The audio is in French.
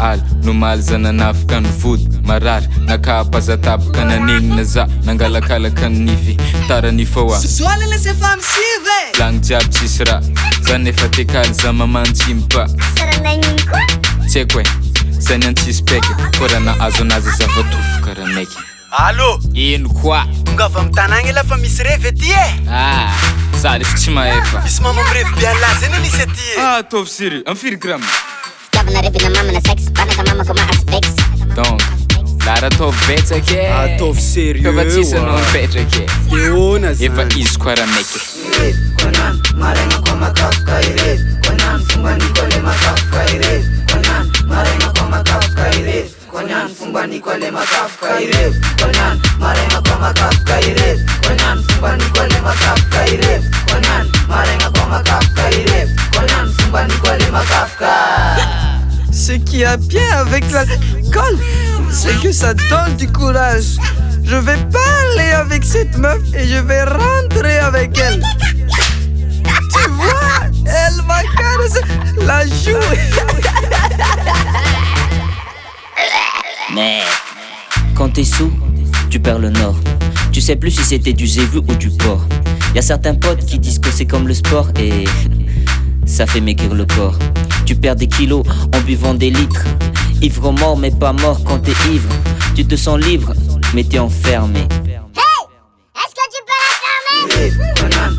al nomaly zananafika ny vody marary nakapazatapaka nanigny na za nangalakalaka ny nify tara nifoa Soalala laissez femme sive Lang jiaby tsisy raha zany efa tekaly za mamantsympa Sarananiny koa Tseko zany antsispeky korana azo anazy zava-tofo karaha meky Allô ino koa tonga avy am'tanagna ela fa misy revy ety za lesy tsy mahefa misy mamamrevy bialazy eny nisy ety ataovy sérieux amfiry grama Gavana revy na mama na sex Banaka mama koma aspects donc lara ataovy betsaky ataovy sérieux fa tsisy anao mipetraky eona efa izy koa raha meky Konan marena kwa makafka iref Konan fumba nikole makafka iref Konan marena kwa makafka iref Konan fumba nikole makafka iref Konan marena kwa makafka iref Konan fumba nikole makafka iref Konan marena kwa makafka iref Konan fumba nikole makafka. Ce qui a bien avec l'alcool, c'est que ça donne du courage. Je vais parler avec cette meuf et je vais rentrer avec elle. Tu vois, elle m'a caressé la joue. Mais quand t'es sous, tu perds le nord. Tu sais plus si c'était du zévu ou du porc. Y'a certains potes qui disent que c'est comme le sport et ça fait maigrir le corps. Tu perds des kilos en buvant des litres. Ivre mort mais pas mort quand t'es ivre. Tu te sens libre mais t'es enfermé. Est-ce que tu peux la fermer? Konan